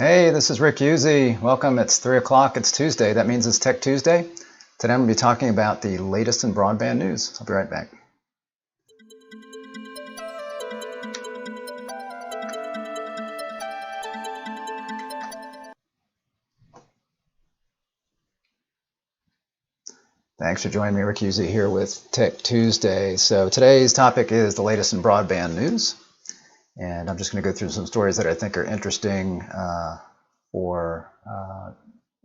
Hey, this is Rick Uzzi. Welcome. It's 3 o'clock. It's Tuesday. That means it's Tech Tuesday. Today I'm going to be talking about the latest in broadband news. I'll be right back. Thanks for joining me, Rick Uzzi, here with Tech Tuesday. So today's topic is the latest in broadband news. And I'm just going to go through some stories that I think are interesting for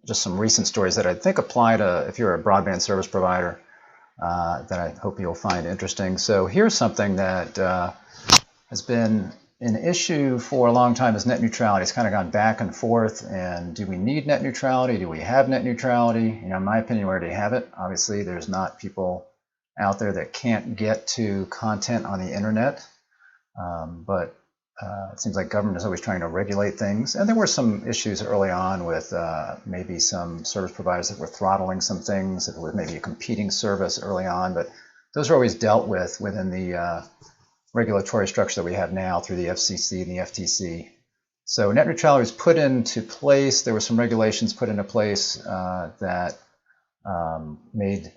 just some recent stories that I think apply to if you're a broadband service provider that I hope you'll find interesting. So here's something that has been an issue for a long time is net neutrality. It's kind of gone back and forth. And do we need net neutrality? Do we have net neutrality? You know, in my opinion, we already have it. Obviously, there's not people out there that can't get to content on the internet. But it seems like government is always trying to regulate things. And there were some issues early on with maybe some service providers that were throttling some things. If it was maybe a competing service early on. But those are always dealt with within the regulatory structure that we have now through the FCC and the FTC. So net neutrality was put into place. There were some regulations put into place that made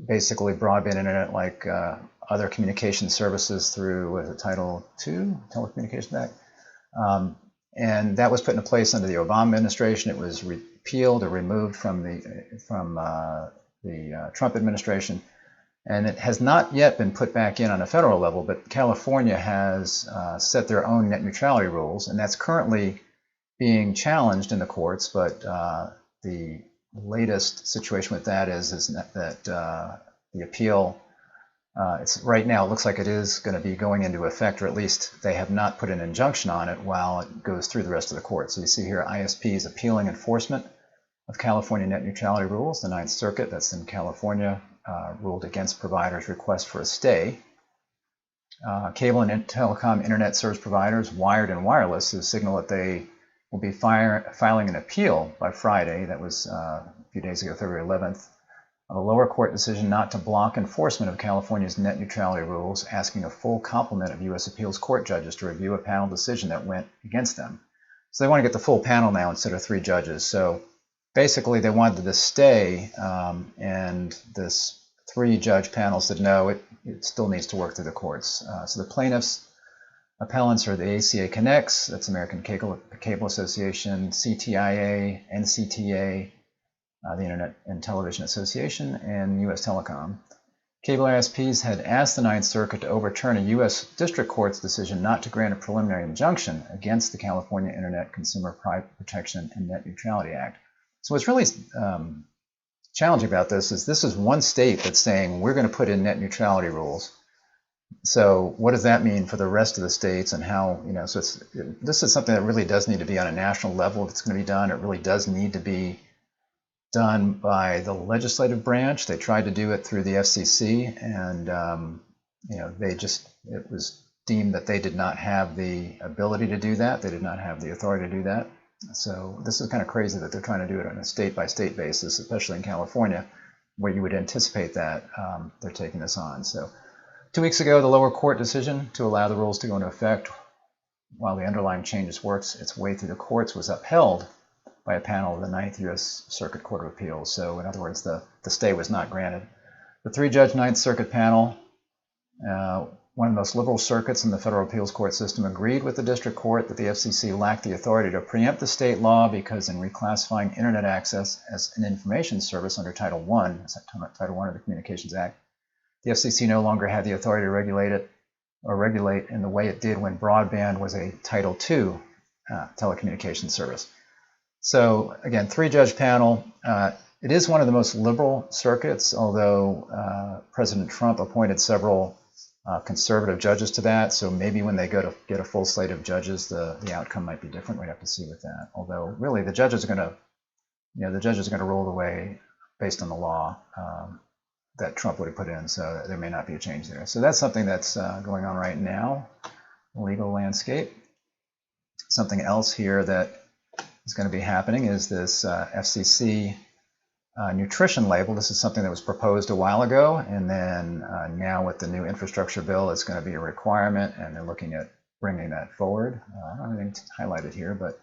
basically broadband internet like other communication services through Title II, Telecommunications Act. And that was put into place under the Obama administration. It was repealed or removed from the Trump administration. And it has not yet been put back in on a federal level, but California has set their own net neutrality rules, and that's currently being challenged in the courts. But the latest situation with that is that the appeal, right now it looks like it is going to be going into effect, or at least they have not put an injunction on it while it goes through the rest of the court. So you see here ISPs appealing enforcement of California net neutrality rules. The Ninth Circuit, that's in California, ruled against providers' request for a stay. Cable and telecom internet service providers, wired and wireless, have signaled that they will be filing an appeal by Friday. That was a few days ago, February 11th, of a lower court decision not to block enforcement of California's net neutrality rules, asking a full complement of U.S. appeals court judges to review a panel decision that went against them. So they want to get the full panel now instead of 3 judges. So basically, they wanted to stay, and this 3-judge panel said no, it still needs to work through the courts. So the plaintiffs' appellants are the ACA Connects, that's American Cable Association, CTIA, NCTA, the Internet and Television Association, and U.S. Telecom. Cable ISPs had asked the Ninth Circuit to overturn a U.S. District Court's decision not to grant a preliminary injunction against the California Internet Consumer Protection and Net Neutrality Act. So what's really challenging about this is one state that's saying we're going to put in net neutrality rules. So what does that mean for the rest of the states, and how, you know, so this is something that really does need to be on a national level if it's going to be done. It really does need to be done by the legislative branch. They tried to do it through the FCC, and you know, it was deemed that they did not have the ability to do that. They did not have the authority to do that. So this is kind of crazy that they're trying to do it on a state-by-state basis, especially in California, where you would anticipate that they're taking this on. So 2 weeks ago, the lower court decision to allow the rules to go into effect while the underlying changes works its way through the courts was upheld by a panel of the Ninth U.S. Circuit Court of Appeals. So in other words, the stay was not granted. The 3-judge Ninth Circuit panel, one of the most liberal circuits in the federal appeals court system, agreed with the district court that the FCC lacked the authority to preempt the state law because in reclassifying internet access as an information service under Title I, Title I of the Communications Act, the FCC no longer had the authority to regulate it or regulate in the way it did when broadband was a Title II telecommunications service. So again, 3-judge panel. It is one of the most liberal circuits, although President Trump appointed several conservative judges to that, so maybe when they go to get a full slate of judges, the outcome might be different. We'd have to see with that. Although really, the judges are going to rule the way based on the law that Trump would have put in. So there may not be a change there. So that's something that's going on right now, the legal landscape. Something else here that is going to be happening is this FCC nutrition label. This is something that was proposed a while ago, and then now with the new infrastructure bill, it's going to be a requirement, and they're looking at bringing that forward. I don't have anything highlighted here, but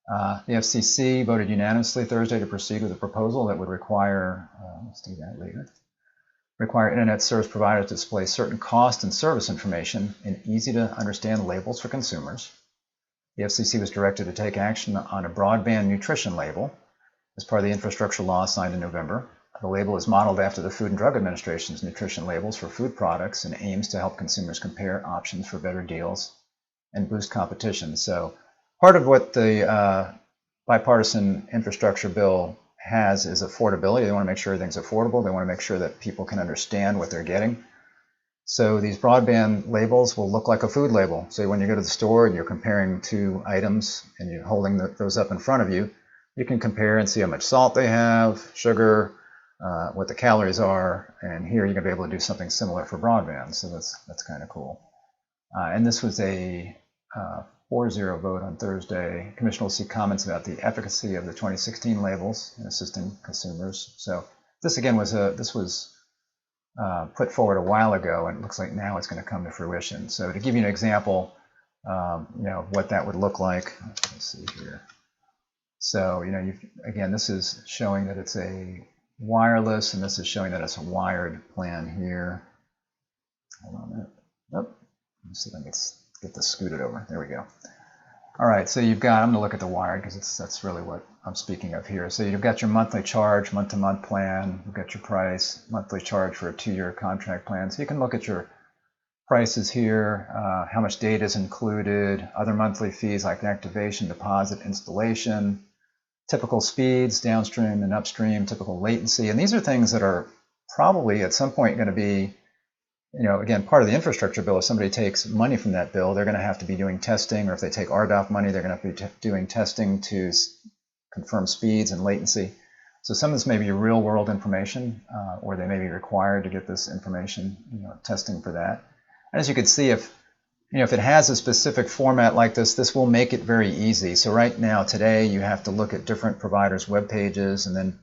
The FCC voted unanimously Thursday to proceed with a proposal that would require, let's do that later, require internet service providers to display certain cost and service information in easy-to-understand labels for consumers. The FCC was directed to take action on a broadband nutrition label as part of the infrastructure law signed in November. The label is modeled after the Food and Drug Administration's nutrition labels for food products and aims to help consumers compare options for better deals and boost competition. So part of what the bipartisan infrastructure bill has is affordability. They want to make sure everything's affordable. They want to make sure that people can understand what they're getting. So these broadband labels will look like a food label. So when you go to the store and you're comparing two items and you're holding those up in front of you, you can compare and see how much salt they have, sugar, what the calories are, and here you're going to be able to do something similar for broadband. So that's kind of cool. And this was a 4-0 vote on Thursday. Commission will see comments about the efficacy of the 2016 labels in assisting consumers. So this again was put forward a while ago, and it looks like now it's going to come to fruition. So to give you an example, what that would look like. Let's see here. So again, this is showing that it's a wireless, and this is showing that it's a wired plan here. Hold on a minute. Oh, let's see if I can get this scooted over. There we go. All right, so you've got, I'm going to look at the wired because that's really what I'm speaking of here. So you've got your monthly charge, month-to-month plan. You've got your price, monthly charge for a 2-year contract plan. So you can look at your prices here, how much data is included, other monthly fees like activation, deposit, installation, typical speeds, downstream and upstream, typical latency. And these are things that are probably at some point going to be, again, part of the infrastructure bill. If somebody takes money from that bill, they're going to have to be doing testing, or if they take RDOF money, they're going to have to be doing testing to confirm speeds and latency. So some of this may be real world information, or they may be required to get this information, testing for that. And as you can see, if it has a specific format like this, this will make it very easy. So right now, today, you have to look at different providers' web pages and then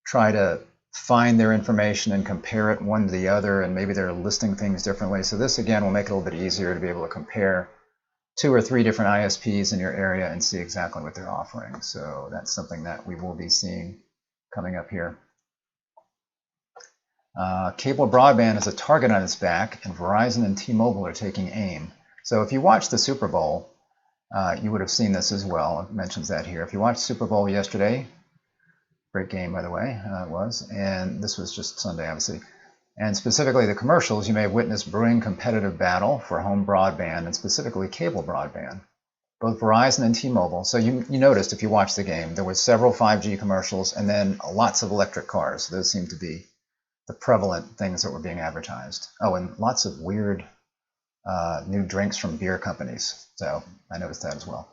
try to find their information and compare it one to the other, and maybe they're listing things differently. So this, again, will make it a little bit easier to be able to compare 2 or 3 different ISPs in your area and see exactly what they're offering. So that's something that we will be seeing coming up here. Cable broadband has a target on its back, and Verizon and T-Mobile are taking aim. So if you watched the Super Bowl, you would have seen this as well. It mentions that here. If you watched Super Bowl yesterday, great game, by the way, it was. And this was just Sunday, obviously. And specifically the commercials, you may have witnessed brewing competitive battle for home broadband, and specifically cable broadband. Both Verizon and T-Mobile. So you noticed, if you watched the game, there were several 5G commercials and then lots of electric cars. Those seem to be the prevalent things that were being advertised. Oh, and lots of weird new drinks from beer companies. So I noticed that as well.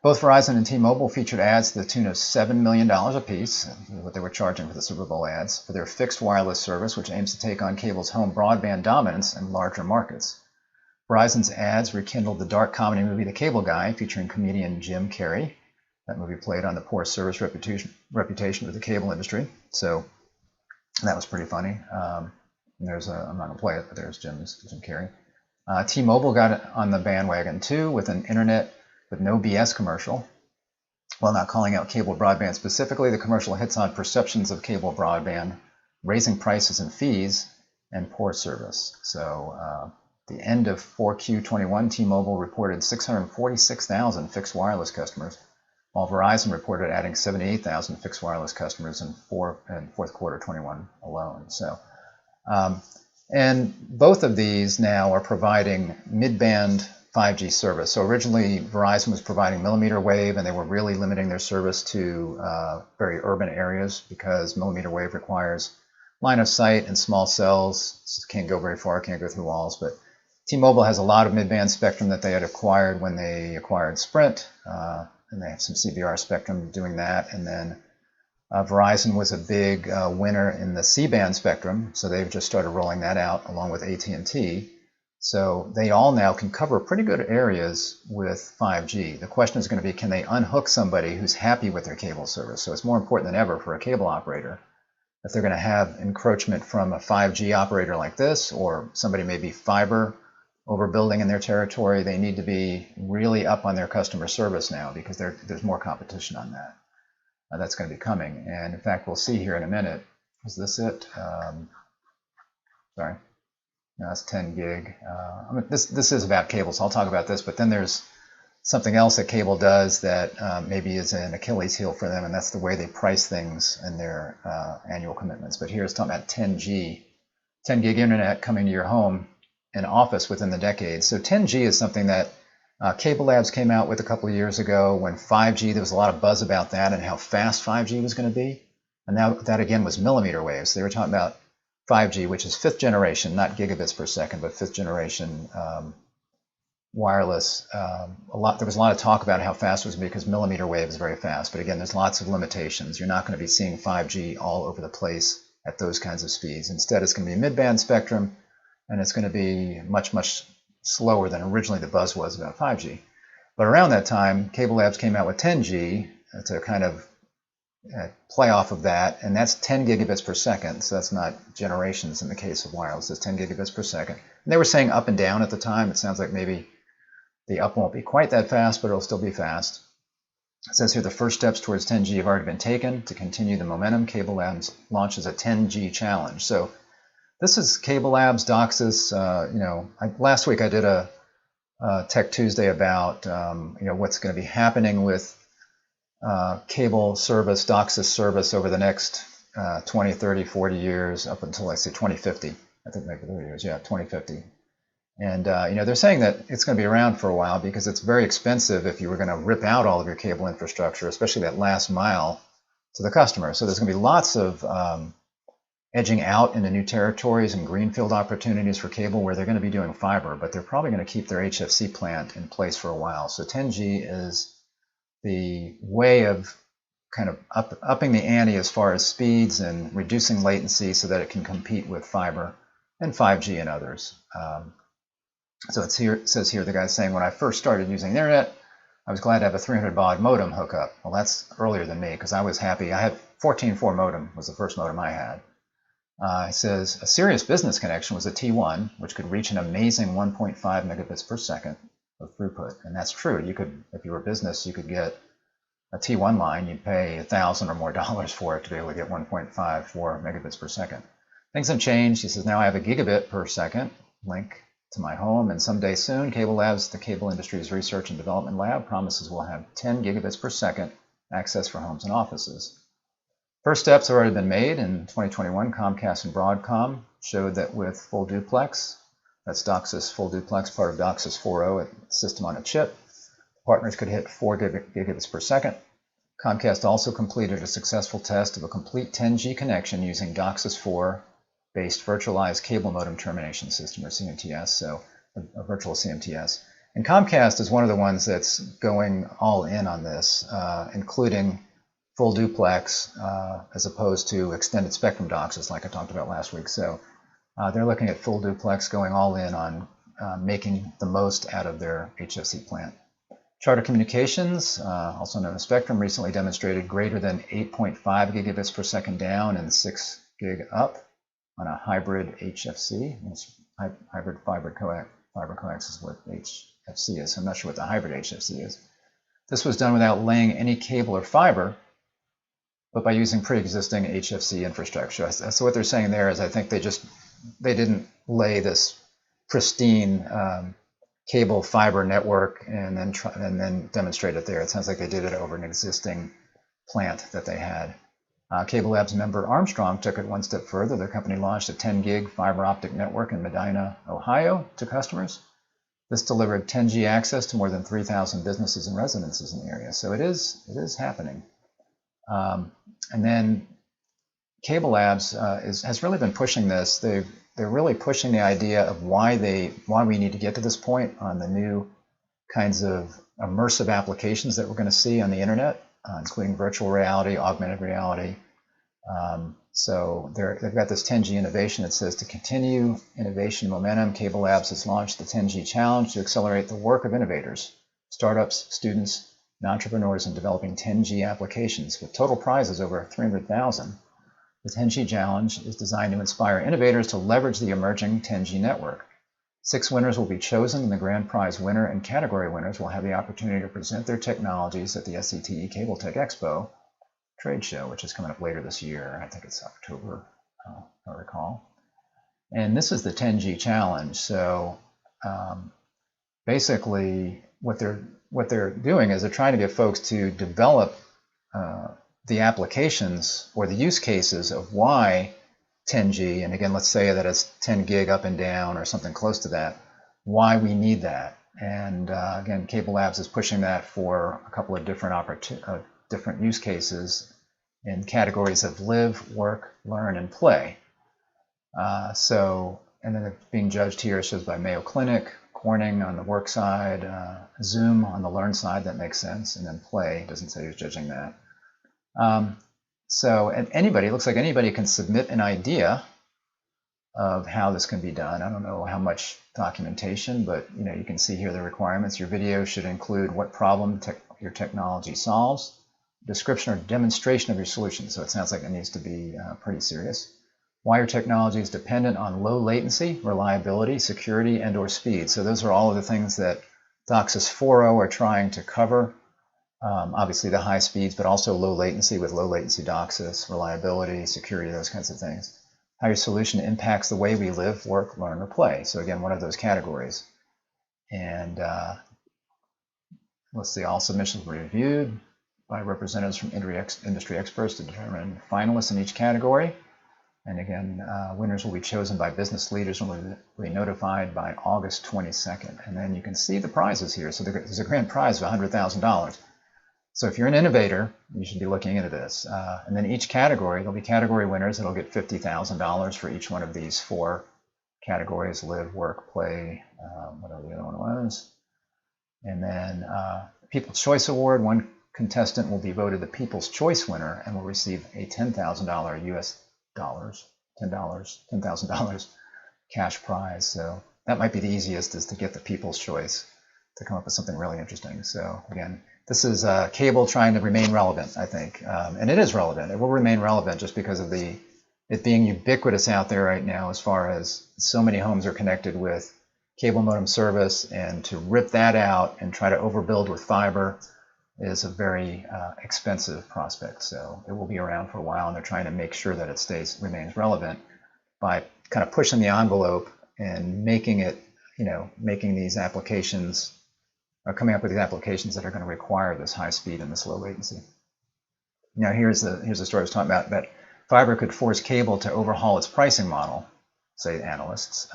Both Verizon and T-Mobile featured ads to the tune of $7 million apiece, what they were charging for the Super Bowl ads, for their fixed wireless service, which aims to take on cable's home broadband dominance in larger markets. Verizon's ads rekindled the dark comedy movie The Cable Guy, featuring comedian Jim Carrey. That movie played on the poor service reputation of the cable industry. So that was pretty funny. I'm not going to play it, but there's Jim Carrey. T-Mobile got on the bandwagon too with an internet with no BS commercial. While not calling out cable broadband specifically, the commercial hits on perceptions of cable broadband, raising prices and fees, and poor service. So the end of 4Q21, T-Mobile reported 646,000 fixed wireless customers, while Verizon reported adding 78,000 fixed wireless customers in fourth quarter 21 alone. So, and both of these now are providing mid-band 5G service. So originally Verizon was providing millimeter wave, and they were really limiting their service to very urban areas because millimeter wave requires line of sight and small cells. So it can't go very far, can't go through walls. But T-Mobile has a lot of mid-band spectrum that they had acquired when they acquired Sprint, and they have some CBR spectrum doing that. And then Verizon was a big winner in the C-band spectrum, so they've just started rolling that out along with AT&T. So they all now can cover pretty good areas with 5G. The question is going to be, can they unhook somebody who's happy with their cable service? So it's more important than ever for a cable operator. If they're going to have encroachment from a 5G operator like this, or somebody maybe fiber overbuilding in their territory. They need to be really up on their customer service now because there's more competition on that. That's going to be coming. And in fact, we'll see here in a minute. Is this it? Sorry. No, that's 10 gig. I mean, this is about cable, so I'll talk about this. But then there's something else that cable does that maybe is an Achilles heel for them, and that's the way they price things in their annual commitments. But here it's talking about 10G, 10 gig internet coming to your home and office within the decade. So 10G is something that Cable Labs came out with a couple of years ago. When 5G, there was a lot of buzz about that and how fast 5G was going to be. And now that again was millimeter waves. They were talking about 5G, which is 5th generation, not gigabits per second, but 5th generation wireless. There was a lot of talk about how fast it was because millimeter wave is very fast. But again, there's lots of limitations. You're not going to be seeing 5G all over the place at those kinds of speeds. Instead, it's going to be mid-band spectrum, and it's going to be much, much slower than originally the buzz was about 5G. But around that time, Cable Labs came out with 10G to kind of play off of that, and that's 10 gigabits per second. So that's not generations in the case of wireless. It's 10 gigabits per second. And they were saying up and down at the time. It sounds like maybe the up won't be quite that fast, but it'll still be fast. It says here the first steps towards 10G have already been taken. To continue the momentum, Cable Labs launches a 10G challenge. So this is Cable Labs, DOCSIS. Last week I did a Tech Tuesday about what's going to be happening with cable service, DOCSIS service over the next 20, 30, 40 years up until, I say, 2050. I think maybe 30 years, yeah, 2050. And they're saying that it's going to be around for a while because it's very expensive if you were going to rip out all of your cable infrastructure, especially that last mile to the customer. So there's going to be lots of edging out into new territories and greenfield opportunities for cable where they're going to be doing fiber, but they're probably going to keep their HFC plant in place for a while. So 10G is the way of kind of upping the ante as far as speeds and reducing latency so that it can compete with fiber and 5G and others. So it says here, the guy's saying, when I first started using the internet, I was glad to have a 300 baud modem hookup. Well, that's earlier than me because I was happy. I had 14.4 modem was the first modem I had. It says a serious business connection was a T1, which could reach an amazing 1.5 megabits per second of throughput. And that's true. You could, if you were a business, you could get a T1 line. You'd pay $1,000 or more for it to be able to get 1.54 megabits per second. Things have changed. He says, now I have a gigabit per second link to my home, and someday soon, Cable Labs, the cable industry's research and development lab, promises we'll have 10 gigabits per second access for homes and offices. First steps have already been made. In 2021, Comcast and Broadcom showed that with full duplex, that's DOCSIS full duplex, part of DOCSIS 4.0, a system on a chip, partners could hit 4 gigabits per second. Comcast also completed a successful test of a complete 10G connection using DOCSIS 4-based virtualized cable modem termination system, or CMTS, so a virtual CMTS. And Comcast is one of the ones that's going all in on this, including full duplex as opposed to extended spectrum DOCSIS like I talked about last week. So they're looking at full duplex, going all in on making the most out of their HFC plant. Charter Communications, also known as Spectrum, recently demonstrated greater than 8.5 gigabits per second down and 6 gig up on a hybrid HFC. Hybrid fiber coax is what HFC is. I'm not sure what the hybrid HFC is. This was done without laying any cable or fiber, but by using pre-existing HFC infrastructure. So what they're saying there is I think they didn't lay this pristine cable fiber network and then demonstrate it there. It sounds like they did it over an existing plant that they had. Cable Labs member Armstrong took it one step further. Their company launched a 10 gig fiber optic network in Medina, Ohio to customers. This delivered 10G access to more than 3,000 businesses and residences in the area. So it is happening. And then Cable Labs has really been pushing this. They're really pushing the idea of why we need to get to this point on the new kinds of immersive applications that we're going to see on the internet, including virtual reality, augmented reality. So they've got this 10G innovation that says to continue innovation momentum, Cable Labs has launched the 10G Challenge to accelerate the work of innovators, startups, students, and entrepreneurs in developing 10G applications with total prizes over 300,000. The 10G Challenge is designed to inspire innovators to leverage the emerging 10G network. 6 winners will be chosen, and the grand prize winner and category winners will have the opportunity to present their technologies at the SCTE Cable Tech Expo trade show, which is coming up later this year. I think it's October, if I recall. And this is the 10G challenge. So basically, what they're doing is they're trying to get folks to develop the applications or the use cases of why 10G, and again, let's say that it's 10 gig up and down or something close to that, why we need that. And again, Cable Labs is pushing that for a couple of different use cases in categories of live, work, learn, and play. And then it's being judged here, shows by Mayo Clinic, Corning on the work side, Zoom on the learn side, that makes sense, and then play, doesn't say who's judging that. And anybody, it looks like anybody can submit an idea of how this can be done. I don't know how much documentation, but you can see here the requirements. Your video should include what problem your technology solves, description or demonstration of your solution. So it sounds like it needs to be pretty serious. Why your technology is dependent on low latency, reliability, security, and or speed. So those are all of the things that DOCSIS 4.0 are trying to cover. Obviously the high speeds, but also low latency with low latency DOCSIS, reliability, security, those kinds of things. How your solution impacts the way we live, work, learn, or play. So again, one of those categories. And let's see, all submissions were reviewed by representatives from industry experts to determine finalists in each category. And again, winners will be chosen by business leaders and will be notified by August 22nd. And then you can see the prizes here. So there's a grand prize of $100,000. So if you're an innovator, you should be looking into this. And then each category, there'll be category winners that'll get $50,000 for each one of these 4 categories: live, work, play, whatever the other one was. And then People's Choice Award, one contestant will be voted the People's Choice winner and will receive a $10,000 US dollars, $10,000 cash prize. So that might be the easiest, is to get the People's Choice to come up with something really interesting. So again, this is cable trying to remain relevant, I think. And it is relevant. It will remain relevant just because of it being ubiquitous out there right now, as far as so many homes are connected with cable modem service, and to rip that out and try to overbuild with fiber is a very expensive prospect. So it will be around for a while, and they're trying to make sure that it remains relevant by kind of pushing the envelope and making it, making these applications, coming up with these applications that are going to require this high speed and this low latency. Now here's the story I was talking about, that fiber could force cable to overhaul its pricing model, say analysts.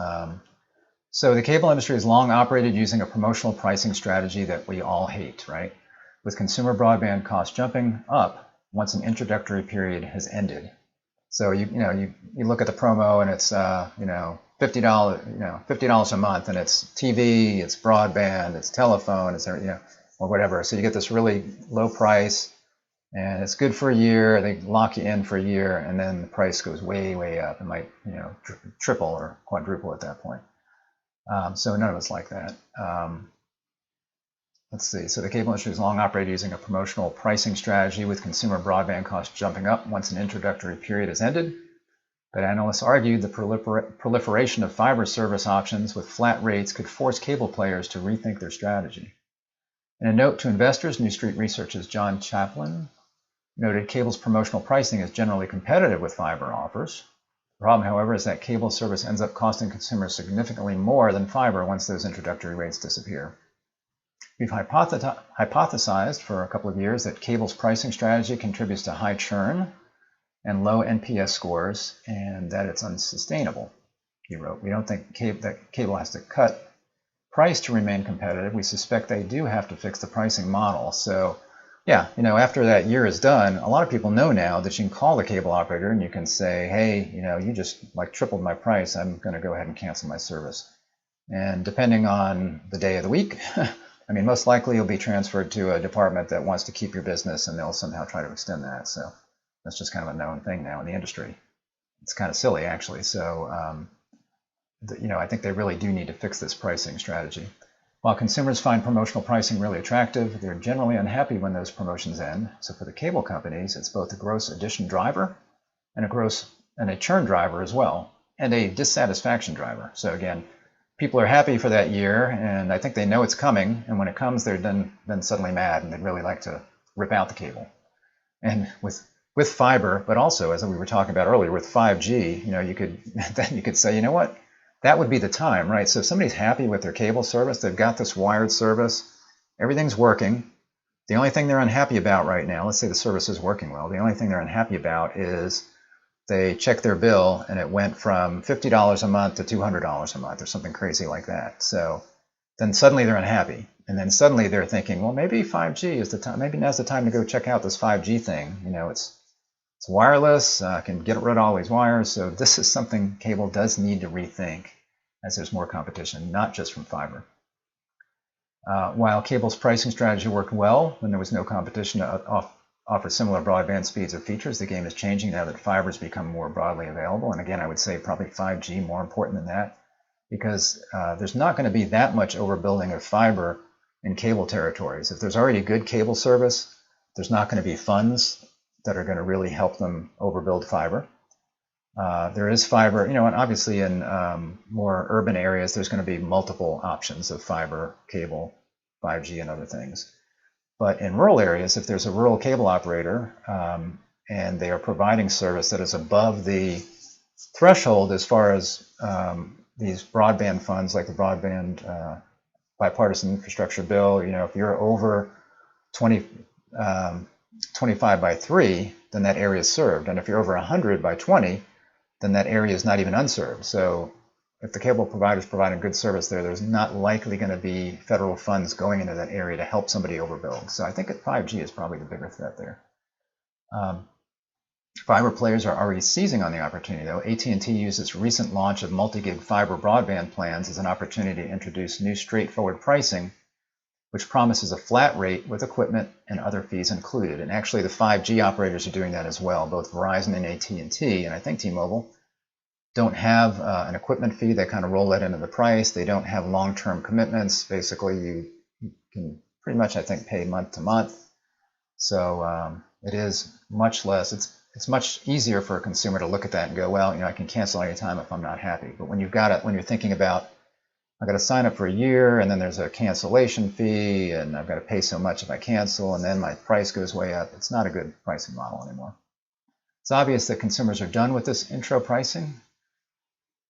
So the cable industry has long operated using a promotional pricing strategy that we all hate, right? With consumer broadband costs jumping up once an introductory period has ended. So you look at the promo, and it's $50 a month, and it's TV, it's broadband, it's telephone, it's or whatever. So you get this really low price, and it's good for a year. They lock you in for a year, and then the price goes way, way up. It might triple or quadruple at that point. So none of us like that. Let's see. So the cable industry has long operated using a promotional pricing strategy, with consumer broadband costs jumping up once an introductory period has ended. But analysts argued the proliferation of fiber service options with flat rates could force cable players to rethink their strategy. In a note to investors, New Street Research's John Chaplin noted cable's promotional pricing is generally competitive with fiber offers. The problem, however, is that cable service ends up costing consumers significantly more than fiber once those introductory rates disappear. We've hypothesized for a couple of years that cable's pricing strategy contributes to high churn and low NPS scores, and that it's unsustainable, he wrote. We don't think that cable has to cut price to remain competitive. We suspect they do have to fix the pricing model. So yeah, after that year is done, a lot of people know now that you can call the cable operator and you can say, hey, you just tripled my price. I'm going to go ahead and cancel my service. And depending on the day of the week, most likely you'll be transferred to a department that wants to keep your business, and they'll somehow try to extend that. So that's just kind of a known thing now in the industry. It's kind of silly, actually. So, I think they really do need to fix this pricing strategy. While consumers find promotional pricing really attractive, they're generally unhappy when those promotions end. So for the cable companies, it's both a gross addition driver and a churn driver as well, and a dissatisfaction driver. So again, people are happy for that year, and I think they know it's coming, and when it comes, they're then suddenly mad, and they'd really like to rip out the cable. And with fiber, but also, as we were talking about earlier, with 5G, you could say, you know what, that would be the time, right? So if somebody's happy with their cable service, they've got this wired service, everything's working. The only thing they're unhappy about right now, let's say the service is working well, the only thing they're unhappy about is they check their bill and it went from $50 a month to $200 a month or something crazy like that. So then suddenly they're unhappy. And then suddenly they're thinking, well, maybe 5G is the time, maybe now's the time to go check out this 5G thing. It's wireless, can get rid of all these wires. So this is something cable does need to rethink as there's more competition, not just from fiber. While cable's pricing strategy worked well when there was no competition to offer similar broadband speeds or features, the game is changing now that fiber has become more broadly available. And again, I would say probably 5G more important than that, because there's not going to be that much overbuilding of fiber in cable territories. If there's already good cable service, there's not going to be funds that are going to really help them overbuild fiber. There is fiber, and obviously in more urban areas, there's going to be multiple options of fiber, cable, 5G, and other things. But in rural areas, if there's a rural cable operator and they are providing service that is above the threshold as far as these broadband funds, like the Broadband Bipartisan Infrastructure Bill, if you're over 25 by 3, then that area is served. And if you're over 100 by 20, then that area is not even unserved. So if the cable provider is providing good service there, there's not likely going to be federal funds going into that area to help somebody overbuild. So I think that 5G is probably the bigger threat there. Fiber players are already seizing on the opportunity, though. AT&T used its recent launch of multi-gig fiber broadband plans as an opportunity to introduce new straightforward pricing, which promises a flat rate with equipment and other fees included. And actually, the 5G operators are doing that as well. Both Verizon and AT&T, and I think T-Mobile, don't have an equipment fee. They kind of roll that into the price. They don't have long-term commitments. Basically, you can pretty much, I think, pay month to month. So it is much less. It's much easier for a consumer to look at that and go, well, I can cancel anytime if I'm not happy. But when you're thinking about, I've got to sign up for a year, and then there's a cancellation fee, and I've got to pay so much if I cancel, and then my price goes way up, it's not a good pricing model anymore. It's obvious that consumers are done with this intro pricing,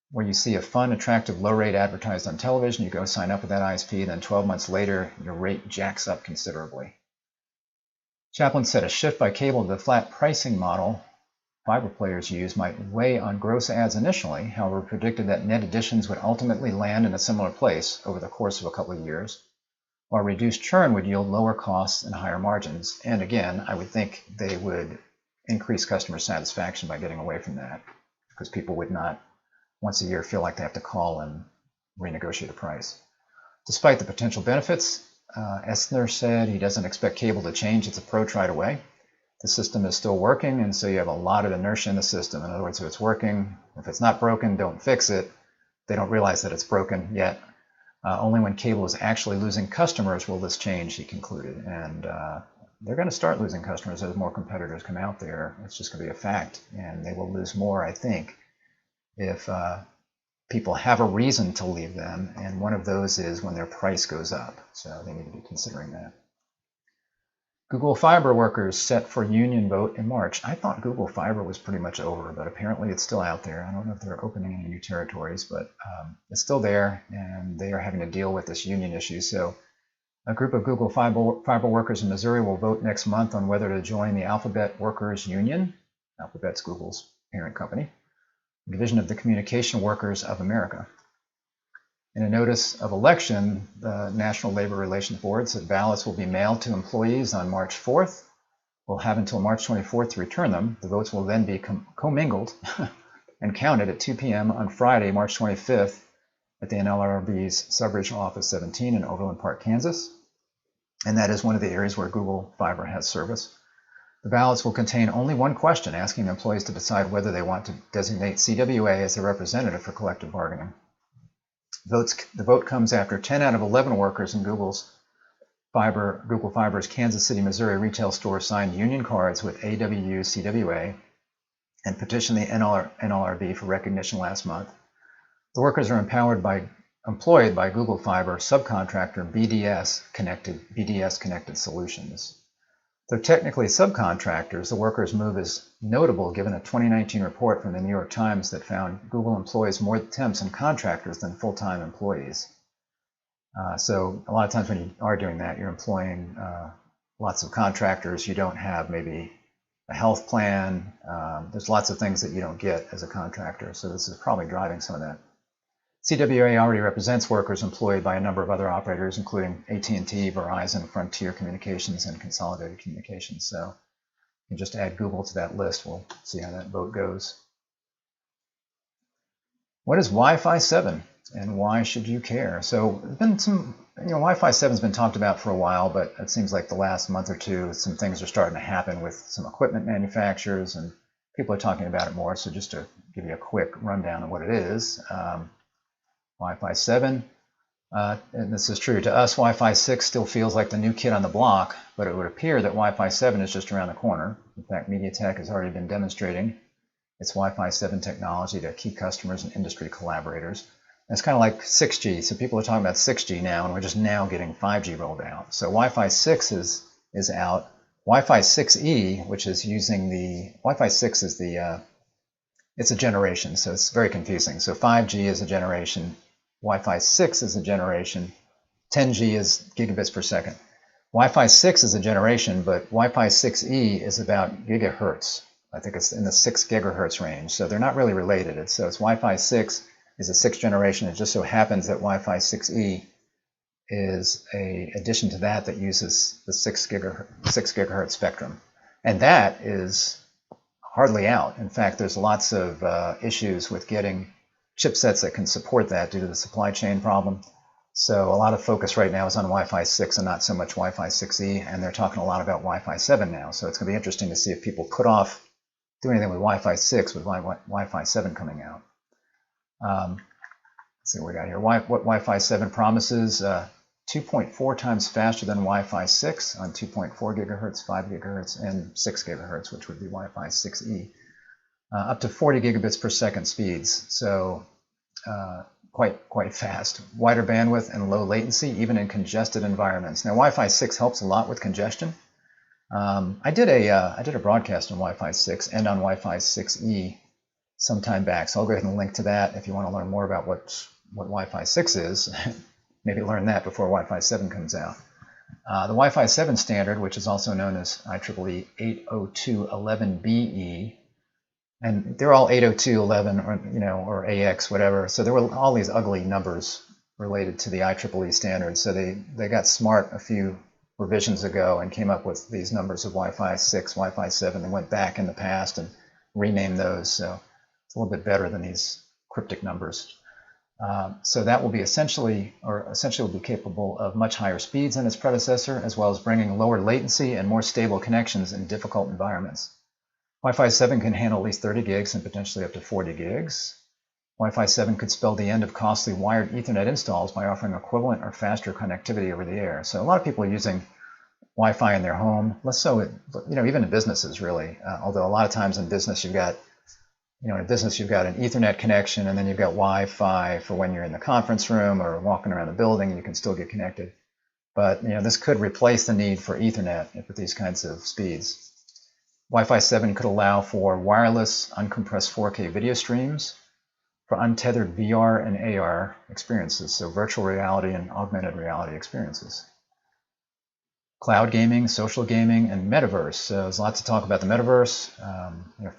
where you see a fun, attractive, low rate advertised on television, you go sign up with that ISP, and then 12 months later, your rate jacks up considerably. Chaplin said a shift by cable to the flat pricing model fiber players use might weigh on gross adds initially, however, predicted that net additions would ultimately land in a similar place over the course of a couple of years, while reduced churn would yield lower costs and higher margins. And again, I would think they would increase customer satisfaction by getting away from that, because people would not once a year feel like they have to call and renegotiate a price. Despite the potential benefits, Essner said he doesn't expect cable to change its approach right away. The system is still working, and so you have a lot of inertia in the system. In other words, if it's working, if it's not broken, don't fix it. They don't realize that it's broken yet. Only when cable is actually losing customers will this change, he concluded. And they're going to start losing customers as more competitors come out there. It's just going to be a fact, and they will lose more, I think, if people have a reason to leave them, and one of those is when their price goes up. So they need to be considering that. Google Fiber workers set for union vote in March. I thought Google Fiber was pretty much over, but apparently it's still out there. I don't know if they're opening any new territories, but it's still there, and they are having to deal with this union issue. So a group of Google Fiber workers in Missouri will vote next month on whether to join the Alphabet Workers Union. Alphabet's Google's parent company, division of the Communication Workers of America. In a notice of election, the National Labor Relations Board said ballots will be mailed to employees on March 4th. We'll have until March 24th to return them. The votes will then be commingled and counted at 2 p.m. on Friday, March 25th at the NLRB's Sub-Regional Office 17 in Overland Park, Kansas. And that is one of the areas where Google Fiber has service. The ballots will contain only one question, asking employees to decide whether they want to designate CWA as their representative for collective bargaining. The vote comes after 10 out of 11 workers in Google Fiber's Kansas City, Missouri retail store signed union cards with AWU-CWA and petitioned the NLRB for recognition last month. The workers are empowered by employed by Google Fiber subcontractor BDS connected solutions. Though technically subcontractors, the workers' move is notable given a 2019 report from the New York Times that found Google employs more temps and contractors than full-time employees. So a lot of times when you are doing that, you're employing lots of contractors. You don't have maybe a health plan. There's lots of things that you don't get as a contractor. So this is probably driving some of that. CWA already represents workers employed by a number of other operators, including AT&T, Verizon, Frontier Communications, and Consolidated Communications. So you just add Google to that list. We'll see how that vote goes. What is Wi-Fi 7, and why should you care? So there's been some, Wi-Fi 7 has been talked about for a while, but it seems like the last month or two, some things are starting to happen with some equipment manufacturers, and people are talking about it more. So just to give you a quick rundown of what it is. Wi-Fi 7, and this is true to us, Wi-Fi 6 still feels like the new kid on the block, but it would appear that Wi-Fi 7 is just around the corner. In fact, MediaTek has already been demonstrating its Wi-Fi 7 technology to key customers and industry collaborators. And it's kind of like 6G, so people are talking about 6G now, and we're just now getting 5G rolled out. So Wi-Fi 6 is out. Wi-Fi 6E, which is using the, Wi-Fi 6 is the, it's a generation, so it's very confusing. So 5G is a generation, Wi-Fi 6 is a generation, 10G is gigabits per second. Wi-Fi 6 is a generation, but Wi-Fi 6E is about gigahertz. I think it's in the 6 gigahertz range, so they're not really related. So it's Wi-Fi 6 is a 6th generation. It just so happens that Wi-Fi 6E is an addition to that that uses the 6 gigahertz spectrum. And that is hardly out. In fact, there's lots of issues with getting chipsets that can support that due to the supply chain problem. So a lot of focus right now is on Wi-Fi 6 and not so much Wi-Fi 6E, and they're talking a lot about Wi-Fi 7 now. So it's going to be interesting to see if people put off doing anything with Wi-Fi 6 with Wi-Fi 7 coming out. Let's see what we got here. What Wi-Fi 7 promises, 2.4 times faster than Wi-Fi 6 on 2.4 gigahertz, 5 gigahertz, and 6 gigahertz, which would be Wi-Fi 6E. Up to 40 gigabits per second speeds, so quite fast. Wider bandwidth and low latency, even in congested environments. Now, Wi-Fi 6 helps a lot with congestion. I did a broadcast on Wi-Fi 6 and on Wi-Fi 6E some time back, so I'll go ahead and link to that if you want to learn more about what Wi-Fi 6 is. Maybe learn that before Wi-Fi 7 comes out. The Wi-Fi 7 standard, which is also known as IEEE 802.11be, and they're all 802.11 or AX, whatever. So there were all these ugly numbers related to the IEEE standards. So they got smart a few revisions ago and came up with these numbers of Wi-Fi 6, Wi-Fi 7. They went back in the past and renamed those. So it's a little bit better than these cryptic numbers. So that will be essentially will be capable of much higher speeds than its predecessor, as well as bringing lower latency and more stable connections in difficult environments. Wi-Fi 7 can handle at least 30 gigs and potentially up to 40 gigs. Wi-Fi 7 could spell the end of costly wired Ethernet installs by offering equivalent or faster connectivity over the air. So a lot of people are using Wi-Fi in their home, less so, even in businesses, really. Although a lot of times in business you've got, in business you've got an Ethernet connection, and then you've got Wi-Fi for when you're in the conference room or walking around the building, and you can still get connected. But this could replace the need for Ethernet with these kinds of speeds. Wi-Fi 7 could allow for wireless, uncompressed 4K video streams for untethered VR and AR experiences, so virtual reality and augmented reality experiences. Cloud gaming, social gaming, and metaverse. So there's lots to talk about the metaverse.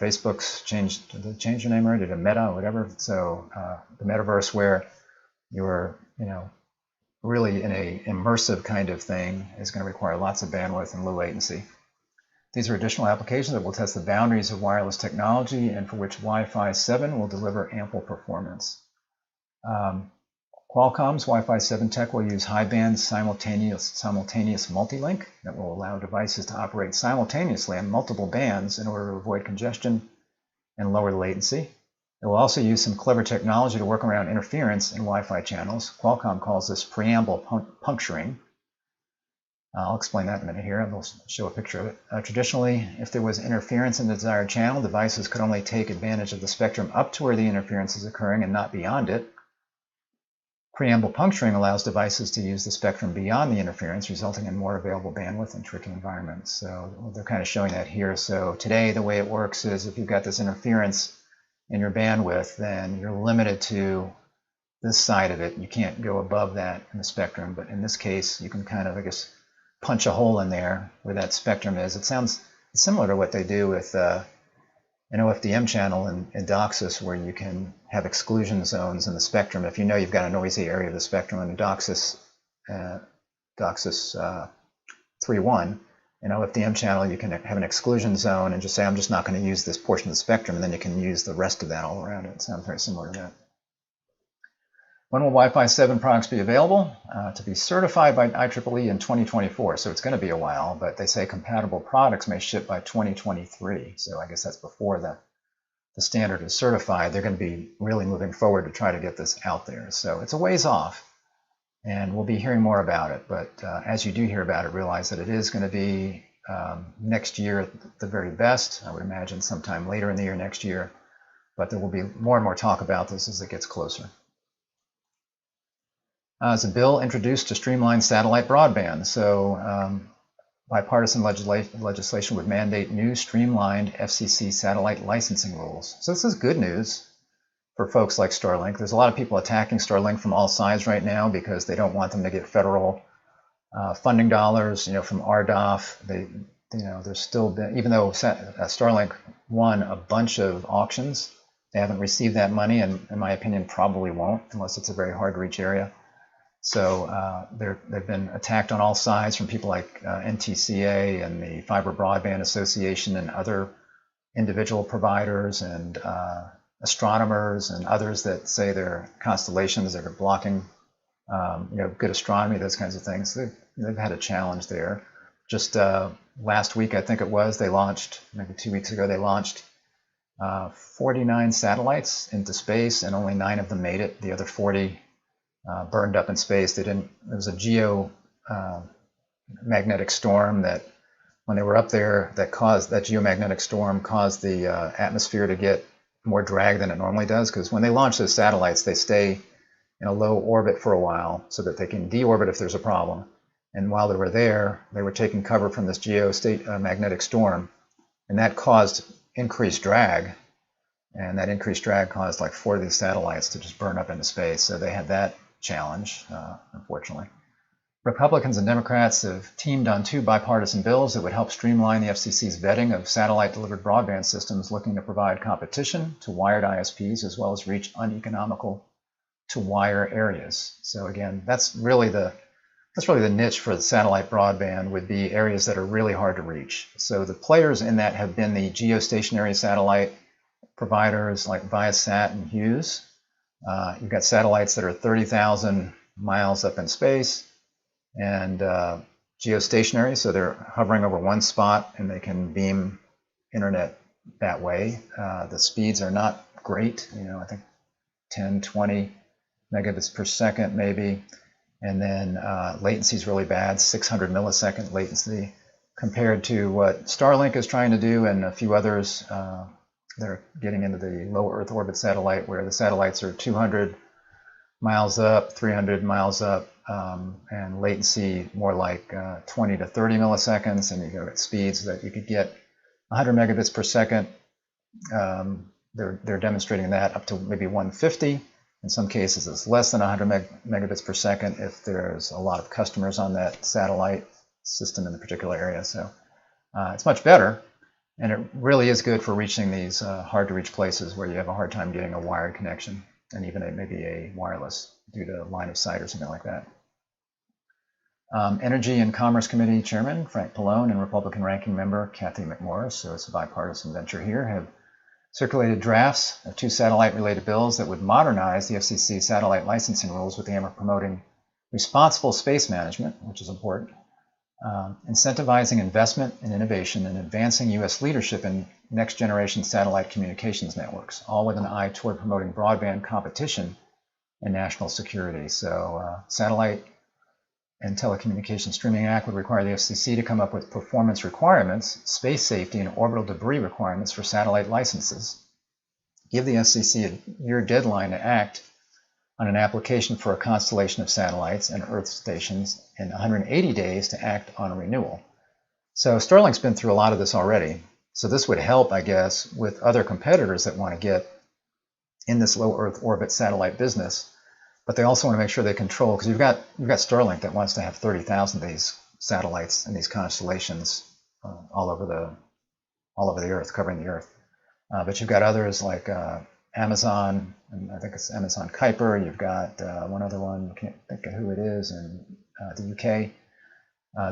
Facebook's changed their name already to Meta or whatever. So the metaverse, where you're really in a immersive kind of thing, is going to require lots of bandwidth and low latency. These are additional applications that will test the boundaries of wireless technology and for which Wi-Fi 7 will deliver ample performance. Qualcomm's Wi-Fi 7 tech will use high-band simultaneous multi-link that will allow devices to operate simultaneously on multiple bands in order to avoid congestion and lower the latency. It will also use some clever technology to work around interference in Wi-Fi channels. Qualcomm calls this preamble puncturing. I'll explain that in a minute here. I'll show a picture of it. Traditionally, if there was interference in the desired channel, devices could only take advantage of the spectrum up to where the interference is occurring and not beyond it. Preamble puncturing allows devices to use the spectrum beyond the interference, resulting in more available bandwidth in tricky environments. So they're kind of showing that here. So today, the way it works is if you've got this interference in your bandwidth, then you're limited to this side of it. You can't go above that in the spectrum. But in this case, you can kind of, I guess, punch a hole in there where that spectrum is. It sounds similar to what they do with an OFDM channel in DOCSIS, where you can have exclusion zones in the spectrum. If you know you've got a noisy area of the spectrum in DOCSIS 3.1, an OFDM channel, you can have an exclusion zone and just say, I'm just not going to use this portion of the spectrum, and then you can use the rest of that all around it. It sounds very similar to that. When will Wi-Fi 7 products be available? To be certified by IEEE in 2024, so it's going to be a while, but they say compatible products may ship by 2023, so I guess that's before the standard is certified. They're going to be really moving forward to try to get this out there, so it's a ways off, and we'll be hearing more about it, but as you do hear about it, realize that it is going to be next year at the very best. I would imagine sometime later in the year next year, but there will be more and more talk about this as it gets closer. It's a bill introduced to streamline satellite broadband. So bipartisan legislation would mandate new streamlined FCC satellite licensing rules. So this is good news for folks like Starlink. There's a lot of people attacking Starlink from all sides right now because they don't want them to get federal funding dollars, from RDOF. There's still been, even though Starlink won a bunch of auctions, they haven't received that money, and in my opinion, probably won't unless it's a very hard to reach area. So they've been attacked on all sides from people like NTCA and the Fiber Broadband Association and other individual providers and astronomers and others that say they're constellations that are blocking good astronomy, those kinds of things. They've had a challenge there. Just last week, I think it was, they launched, maybe 2 weeks ago, they launched 49 satellites into space, and only 9 of them made it. The other 40 burned up in space. There was a geomagnetic storm that, when they were up there, that geomagnetic storm caused the atmosphere to get more drag than it normally does, because when they launch those satellites, they stay in a low orbit for a while so that they can deorbit if there's a problem. And while they were there, they were taking cover from this geomagnetic storm, and that caused increased drag. And that increased drag caused like 4 of these satellites to just burn up into space. So they had that challenge, unfortunately. Republicans and Democrats have teamed on 2 bipartisan bills that would help streamline the FCC's vetting of satellite-delivered broadband systems, looking to provide competition to wired ISPs as well as reach uneconomical to wire areas. So again, that's really the niche for the satellite broadband, would be areas that are really hard to reach. So the players in that have been the geostationary satellite providers like Viasat and Hughes. You've got satellites that are 30,000 miles up in space and geostationary, so they're hovering over one spot and they can beam internet that way. The speeds are not great, I think 10, 20 megabits per second maybe. And then latency is really bad, 600 millisecond latency, compared to what Starlink is trying to do and a few others. They're getting into the low Earth orbit satellite, where the satellites are 200 miles up, 300 miles up, and latency more like 20 to 30 milliseconds, and you go at speeds that you could get 100 megabits per second. They're demonstrating that up to maybe 150. In some cases, it's less than 100 megabits per second if there's a lot of customers on that satellite system in the particular area. So it's much better. And it really is good for reaching these hard-to-reach places where you have a hard time getting a wired connection, and even maybe a wireless due to line of sight or something like that. Energy and Commerce Committee Chairman Frank Pallone and Republican Ranking Member Kathy McMorris, so it's a bipartisan venture here, have circulated drafts of 2 satellite-related bills that would modernize the FCC satellite licensing rules with the aim of promoting responsible space management, which is important, incentivizing investment and innovation, and advancing U.S. leadership in next-generation satellite communications networks, all with an eye toward promoting broadband competition and national security. So Satellite and Telecommunications Streaming Act would require the FCC to come up with performance requirements, space safety, and orbital debris requirements for satellite licenses, give the FCC a year deadline to act on an application for a constellation of satellites and Earth stations in 180 days to act on a renewal. So Starlink's been through a lot of this already. So this would help, I guess, with other competitors that want to get in this low Earth orbit satellite business. But they also want to make sure they control, because you've got Starlink that wants to have 30,000 of these satellites and these constellations all over the Earth, covering the Earth. But you've got others like Amazon, and I think it's Amazon Kuiper. You've got one other one, can't think of who it is, in the UK.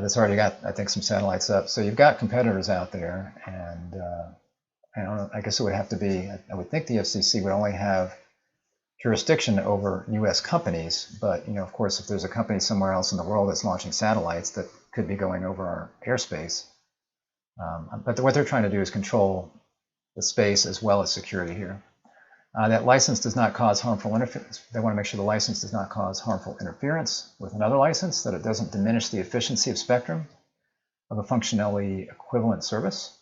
That's already got, I think, some satellites up. So you've got competitors out there, and I don't know, I guess it would have to be, I would think the FCC would only have jurisdiction over U.S. companies, but of course, if there's a company somewhere else in the world that's launching satellites that could be going over our airspace, but what they're trying to do is control the space as well as security here. That license does not cause harmful interference. They want to make sure the license does not cause harmful interference with another license, that it doesn't diminish the efficiency of spectrum of a functionally equivalent service,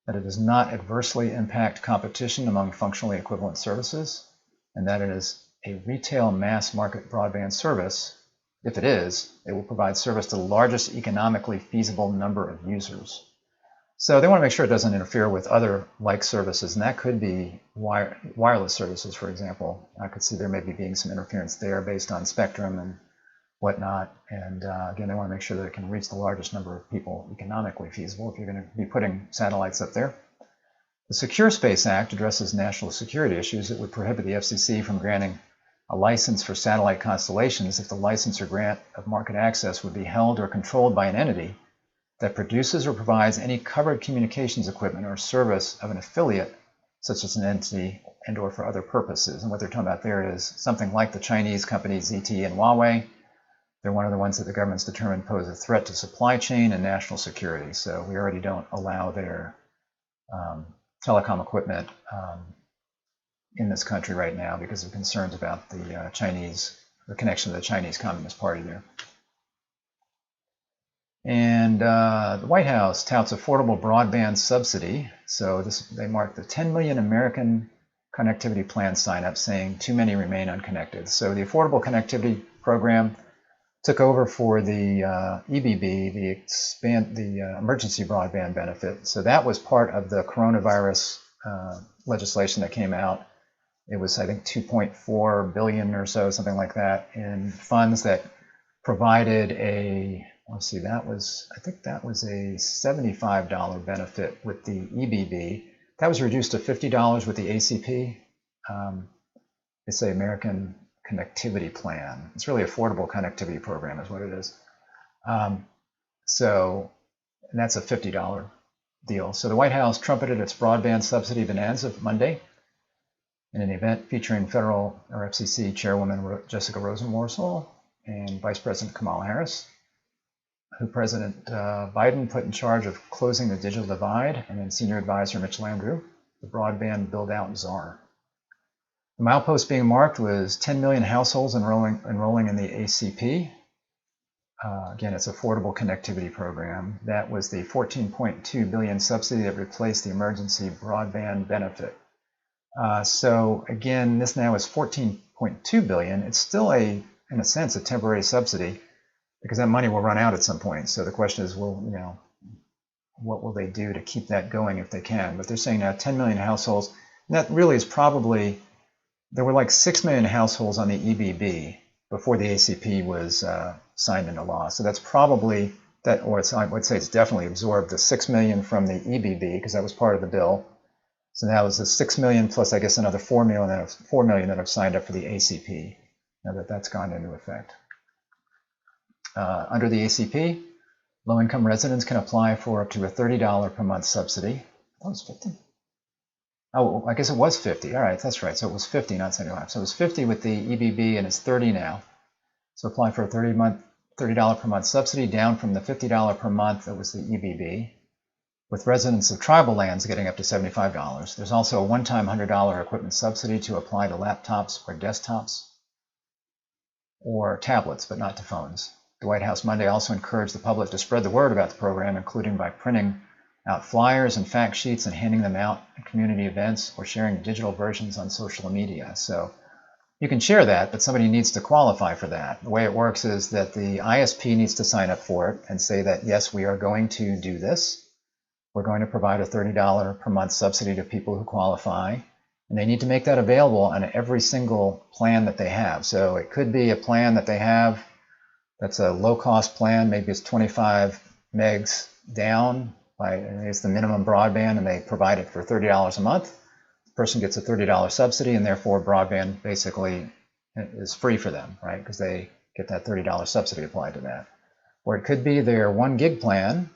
that it does not adversely impact competition among functionally equivalent services, and that it is a retail mass market broadband service. If it is, it will provide service to the largest economically feasible number of users. So they want to make sure it doesn't interfere with other like services, and that could be wireless services, for example. I could see there maybe being some interference there based on spectrum and whatnot. And again, they want to make sure that it can reach the largest number of people economically feasible if you're going to be putting satellites up there. The Secure Space Act addresses national security issues. It would prohibit the FCC from granting a license for satellite constellations if the license or grant of market access would be held or controlled by an entity that produces or provides any covered communications equipment or service of an affiliate, such as an entity and or for other purposes. And what they're talking about there is something like the Chinese companies ZTE and Huawei. They're one of the ones that the government's determined pose a threat to supply chain and national security. So we already don't allow their telecom equipment in this country right now because of concerns about the connection to the Chinese Communist Party there. And the White House touts affordable broadband subsidy. So they marked the 10 million American connectivity plan sign-ups, saying too many remain unconnected. So the Affordable Connectivity Program took over for the EBB, the Emergency Broadband Benefit. So that was part of the coronavirus legislation that came out. It was, I think, 2.4 billion or so, something like that, in funds that provided a, let's see, I think that was a $75 benefit with the EBB. That was reduced to $50 with the ACP. It's the American Connectivity Plan. It's really affordable connectivity program is what it is. And that's a $50 deal. So the White House trumpeted its broadband subsidy bonanza Monday in an event featuring federal or FCC Chairwoman Jessica Rosenworcel and Vice President Kamala Harris, who President Biden put in charge of closing the digital divide, and then Senior Advisor Mitch Landrieu, the broadband build-out czar. The milepost being marked was 10 million households enrolling in the ACP. Again, it's affordable connectivity program. That was the $14.2 billion subsidy that replaced the emergency broadband benefit. So again, this now is $14.2 billion. It's still in a sense, a temporary subsidy, because that money will run out at some point. So the question is, what will they do to keep that going if they can? But they're saying now 10 million households. And that really is probably, there were like 6 million households on the EBB before the ACP was signed into law. So that's probably that, or I would say it's definitely absorbed the 6 million from the EBB because that was part of the bill. So now it's the 6 million plus, I guess, another 4 million that have signed up for the ACP. Now that's gone into effect. Under the ACP, low-income residents can apply for up to a $30 per month subsidy. That was 50. Oh, I guess it was 50. All right, that's right. So it was 50, not 75. So it was 50 with the EBB, and it's 30 now. So apply for a $30 per month subsidy, down from the $50 per month that was the EBB, with residents of tribal lands getting up to $75. There's also a one-time $100 equipment subsidy to apply to laptops or desktops or tablets, but not to phones. The White House Monday also encouraged the public to spread the word about the program, including by printing out flyers and fact sheets and handing them out at community events or sharing digital versions on social media. So You can share that, but somebody needs to qualify for that. The way it works is that the ISP needs to sign up for it and say that, yes, we are going to do this. We're going to provide a $30 per month subsidy to people who qualify. And they need to make that available on every single plan that they have. So it could be a plan that they have that's a low-cost plan. Maybe it's 25 megs down. It's the minimum broadband, and they provide it for $30 a month. The person gets a $30 subsidy, and therefore broadband basically is free for them, right? Because they get that $30 subsidy applied to that. Or it could be their 1 gig plan.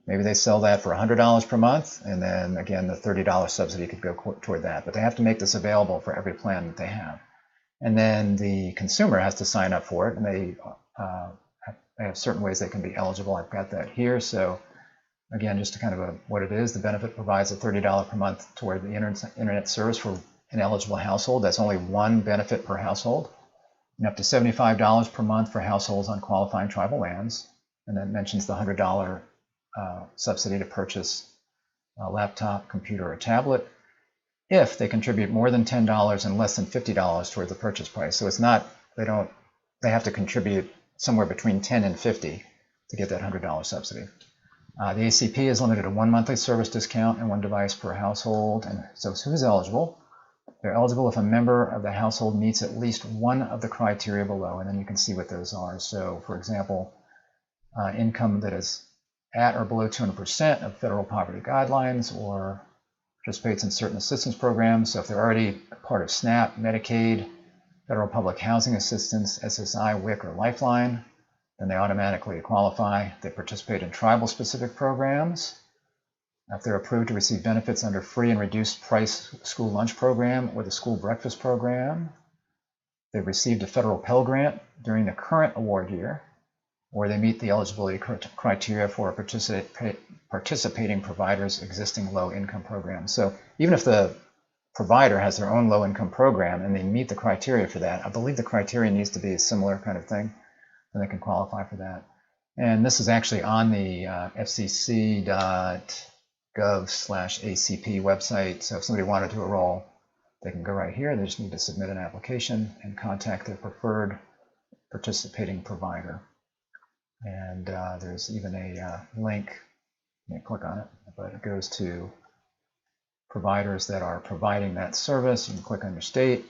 Maybe they sell that for $100 per month, and then again the $30 subsidy could go toward that. But they have to make this available for every plan that they have. And then the consumer has to sign up for it, and they have certain ways they can be eligible. I've got that here. So again, just to kind of what it is, the benefit provides a $30 per month toward the internet service for an eligible household. That's only one benefit per household, and up to $75 per month for households on qualifying tribal lands. And that mentions the $100 subsidy to purchase a laptop, computer, or tablet if they contribute more than $10 and less than $50 toward the purchase price. So it's not, they have to contribute somewhere between $10 and $50 to get that $100 subsidy. The ACP is limited to 1 monthly service discount and 1 device per household. And so who's eligible? They're eligible if a member of the household meets at least one of the criteria below, and then you can see what those are. So for example, income that is at or below 200% of federal poverty guidelines, or participates in certain assistance programs. So if they're already part of SNAP, Medicaid, Federal Public Housing Assistance, SSI, WIC, or Lifeline, then they automatically qualify. They participate in tribal-specific programs. If they're approved to receive benefits under free and reduced price school lunch program or the school breakfast program, they've received a federal Pell Grant during the current award year, or they meet the eligibility criteria for a participating provider's existing low-income program. So even if the provider has their own low-income program and they meet the criteria for that, I believe the criteria needs to be a similar kind of thing, then they can qualify for that. And this is actually on the fcc.gov/ACP website. So if somebody wanted to enroll, they can go right here. They just need to submit an application and contact their preferred participating provider. And there's even a link, you can click on it, but it goes to providers that are providing that service. You can click on your state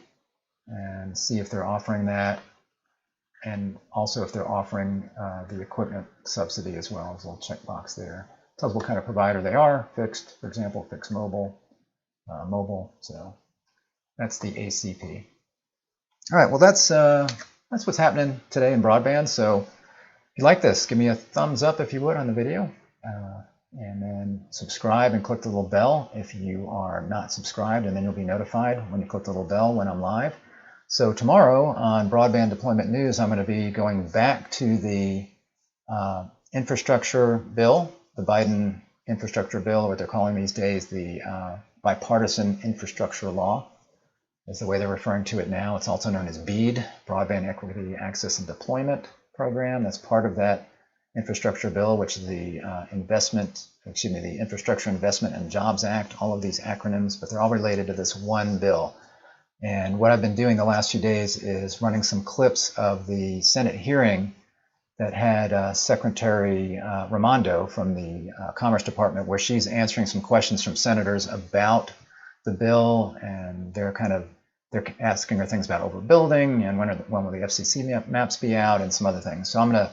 and see if they're offering that, and also if they're offering the equipment subsidy as well. There's a little checkbox there. It tells what kind of provider they are, fixed, for example, fixed mobile, mobile. So that's the ACP. All right, well that's what's happening today in broadband. So if you like this, give me a thumbs up if you would on the video, and then subscribe and click the little bell if you are not subscribed, and then you'll be notified when you click the little bell when I'm live. So tomorrow on Broadband Deployment News, I'm going to be going back to the infrastructure bill, the Biden infrastructure bill, or what they're calling these days the bipartisan infrastructure law is the way they're referring to it now. It's also known as BEAD, Broadband Equity Access and Deployment Program. That's part of that infrastructure bill, which is the the Infrastructure Investment and Jobs Act, all of these acronyms, but they're all related to this one bill. And what I've been doing the last few days is running some clips of the Senate hearing that had Secretary Raimondo from the Commerce Department, where she's answering some questions from senators about the bill, and they're asking her things about overbuilding and when will the FCC maps be out and some other things. So I'm going to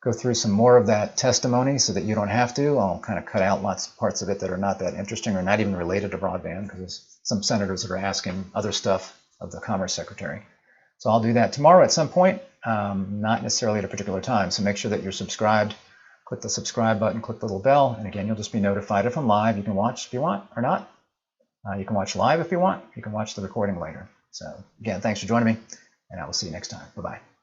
go through some more of that testimony so that you don't have to. I'll kind of cut out lots of parts of it that are not that interesting or not even related to broadband, because there's some senators that are asking other stuff of the Commerce Secretary. So I'll do that tomorrow at some point, not necessarily at a particular time. So make sure that you're subscribed. Click the subscribe button, click the little bell, and again, you'll just be notified if I'm live. You can watch if you want or not. You can watch live if you want. You can watch the recording later. So again, thanks for joining me, and I will see you next time. Bye-bye.